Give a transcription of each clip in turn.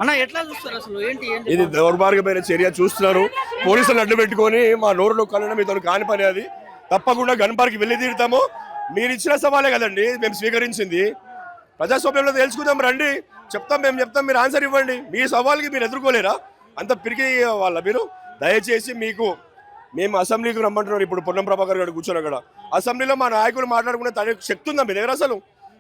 అన్న ఎట్లా చూస్తారు అసలు ఏంటి ఇది దౌర్భాగ్యమైన చర్య చూస్తున్నారు. పోలీసులను అడ్డు పెట్టుకొని మా నోరులో కళ్ళను మీతో కాని పని అది. తప్పకుండా గన్ పార్క్ వెళ్ళి తీరుతాము. మీరు ఇచ్చిన సవాలే కదండి మేము స్వీకరించింది. ప్రజాస్వామ్యంలో తెలుసుకుందాం రండి, చెప్తాం, మేము చెప్తాం, మీరు ఆన్సర్ ఇవ్వండి. మీ సవాల్కి మీరు ఎదుర్కోలేరా? అంత పిరికి వాళ్ళ మీరు. దయచేసి మీకు మేము అసెంబ్లీకి రమ్మంటున్నారు. ఇప్పుడు పొన్నం ప్రభాకర్ గారు కూర్చొని అక్కడ అసెంబ్లీలో మా నాయకులు మాట్లాడుకునే శక్తి ఉందా మీ దగ్గర? అసలు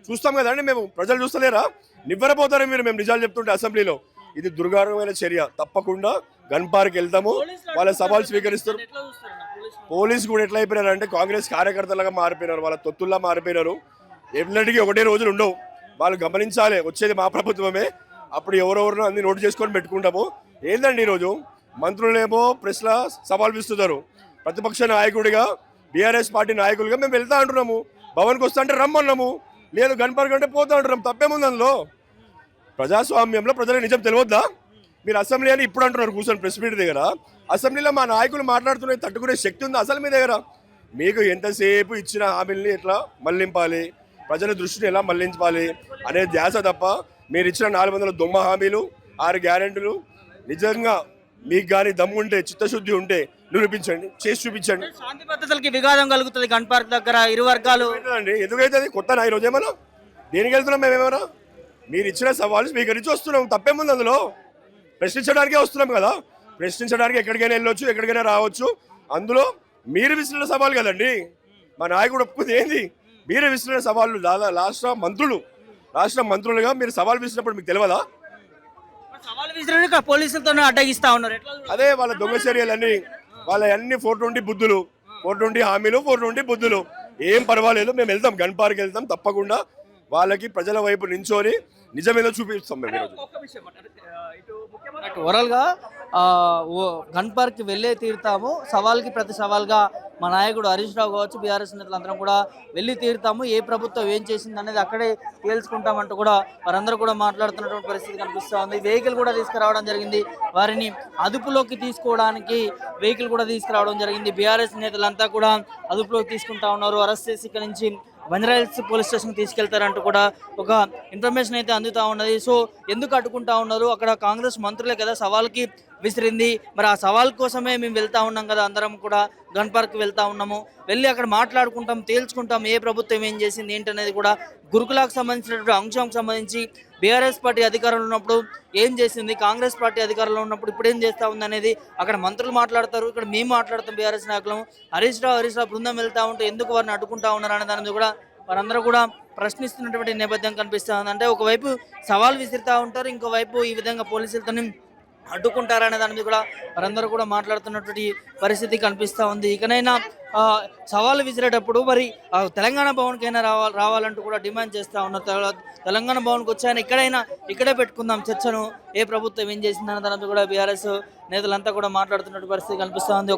చూస్తాం కదండి మేము, ప్రజలు చూస్తలేరా? నివ్వరపోతారు మీరు మేము నిజాలు చెప్తుంటే అసెంబ్లీలో. ఇది దుర్గారమైన చర్య. తప్పకుండా గన్ పార్క్ వెళ్తాము, వాళ్ళ సవాల్ స్వీకరిస్తారు. పోలీసు కూడా ఎట్లా అయిపోయినారంటే కాంగ్రెస్ కార్యకర్తలుగా మారిపోయినారు, వాళ్ళ తొత్తుల్లా మారిపోయినారు. ఎన్నటికీ ఒకటే రోజులు ఉండవు. వాళ్ళు గమనించాలి, వచ్చేది మా ప్రభుత్వమే. అప్పుడు ఎవరెవరినో అన్ని నోటు చేసుకొని పెట్టుకుంటాము. ఏందండి ఈరోజు మంత్రులేమో ప్రెస్ల సవాల్ విస్తున్నారు. ప్రతిపక్ష నాయకుడిగా బీఆర్ఎస్ పార్టీ నాయకులుగా మేము వెళ్తా అంటున్నాము. భవన్కి వస్తా అంటే రమ్మన్నాము, లేదు గన్ పార్క్ అంటే పోతా అంటున్నాం. తప్పేముంది అందులో? ప్రజాస్వామ్యంలో ప్రజలకు నిజం తెలియద్దా? మీరు అసెంబ్లీ అని ఇప్పుడు అంటున్నారు కూర్చొని ప్రెస్ మీట్ దగ్గర. అసెంబ్లీలో మా నాయకులు మాట్లాడుతున్న తట్టుకునే శక్తి ఉందా అసలు మీ దగ్గర? మీకు ఎంతసేపు ఇచ్చిన హామీల్ని ఎట్లా మళ్లింపాలి, ప్రజల దృష్టిని ఎలా మళ్లించాలి అనే ధ్యాస తప్ప మీరు ఇచ్చిన 400 దొమ్మ హామీలు, 6 గ్యారెంటీలు నిజంగా మీకు కానీ దమ్ము ఉంటే, చిత్తశుద్ధి ఉంటే నిరూపించండి, చేసి చూపించండి. శాంతి భద్రతలకి విఘాతం కలుగుతుంది గన్ పార్క్ దగ్గర ఇరు వర్గాలు. ఎందుకైతే కొత్త నా ఈరోజు ఏమన్నా దేనికి వెళ్తున్నాం మేమేమన్నా? మీరు ఇచ్చిన సవాలు స్వీకరించి వస్తున్నాం. తప్పేముంది అందులో? ప్రశ్నించడానికే వస్తున్నాం కదా. ప్రశ్నించడానికి ఎక్కడికైనా వెళ్ళొచ్చు, ఎక్కడికైనా రావచ్చు. అందులో మీరు విసిరిన సవాలు కదండి. మా నాయకుడు ఒప్పుకుంది ఏంది? మీరే విసిరిన సవాళ్ళు. రాష్ట్ర మంత్రులుగా మీరు సవాల్ విసిరినప్పుడు మీకు తెలియదా? పోలీసులతో అడ్డగిస్తా ఉన్నారు. అదే వాళ్ళ దొంగ చర్యలన్నీ, వాళ్ళ అన్ని 420 బుద్ధులు, 420 హామీలు, 420 బుద్ధులు. ఏం పర్వాలేదు, మేము వెళ్తాం, గన్ పార్క్ వెళ్తాం. తప్పకుండా వాళ్ళకి ప్రజల వైపు నించోని నిజమేదో చూపిస్తాం మేము ఈరోజు. ఓవరాల్ గా గన్ పార్క్ వెళ్ళే తీరుతాము. సవాల్కి ప్రతి సవాల్గా మా నాయకుడు హరీష్ రావు కావచ్చు, బీఆర్ఎస్ నేతలందరం కూడా వెళ్ళి తీరుతాము. ఏ ప్రభుత్వం ఏం చేసింది అనేది అక్కడే తేల్చుకుంటామంటూ కూడా వారందరూ కూడా మాట్లాడుతున్నటువంటి పరిస్థితి కనిపిస్తూ ఉంది. వెహికల్ కూడా తీసుకురావడం జరిగింది, వారిని అదుపులోకి తీసుకోవడానికి వెహికల్ కూడా తీసుకురావడం జరిగింది. బీఆర్ఎస్ నేతలంతా కూడా అదుపులోకి తీసుకుంటా ఉన్నారు. అరెస్ట్ చేసి ఇక్కడ నుంచి బంజారాహిల్స్ పోలీస్ స్టేషన్కి తీసుకెళ్తారంటూ కూడా ఒక ఇన్ఫర్మేషన్ అయితే అందుతూ ఉన్నది. సో ఎందుకు అడ్డుకుంటా ఉన్నారు? అక్కడ కాంగ్రెస్ మంత్రులే కదా సవాల్కి విసిరింది. మరి ఆ సవాల్ కోసమే మేము వెళ్తా ఉన్నాం కదా, అందరం కూడా గన్ పార్క్ వెళ్తా ఉన్నాము. వెళ్ళి అక్కడ మాట్లాడుకుంటాం, తేల్చుకుంటాం ఏ ప్రభుత్వం ఏం చేసింది ఏంటనేది కూడా. గురుకులకు సంబంధించినటువంటి అంశానికి సంబంధించి బీఆర్ఎస్ పార్టీ అధికారంలో ఉన్నప్పుడు ఏం చేసింది, కాంగ్రెస్ పార్టీ అధికారంలో ఉన్నప్పుడు ఇప్పుడు ఏం చేస్తూ ఉంది అనేది అక్కడ మంత్రులు మాట్లాడతారు, ఇక్కడ మేము మాట్లాడతాం బీఆర్ఎస్ నాయకులు. హరీష్ రావు బృందం వెళ్తూ ఉంటే ఎందుకు వారిని అడ్డుకుంటా ఉన్నారు అనే దాని మీద కూడా వారందరూ కూడా ప్రశ్నిస్తున్నటువంటి నేపథ్యం కనిపిస్తూ ఉంది. అంటే ఒకవైపు సవాల్ విసిరుతూ ఉంటారు, ఇంకోవైపు ఈ విధంగా పోలీసులతో అడ్డుకుంటారనే దాని మీద కూడా వారందరూ కూడా మాట్లాడుతున్నటువంటి పరిస్థితి కనిపిస్తూ ఉంది. ఇకనైనా సవాలు విసిరేటప్పుడు మరి తెలంగాణ భవన్కైనా రావాలంటూ కూడా డిమాండ్ చేస్తూ ఉన్నారు. తెలంగాణ భవన్కి వచ్చాయని ఇక్కడే పెట్టుకుందాం చర్చను, ఏ ప్రభుత్వం ఏం చేసిందన్న దాని మీద కూడా బీఆర్ఎస్ నేతలంతా కూడా మాట్లాడుతున్నటువంటి పరిస్థితి కనిపిస్తూ ఉంది.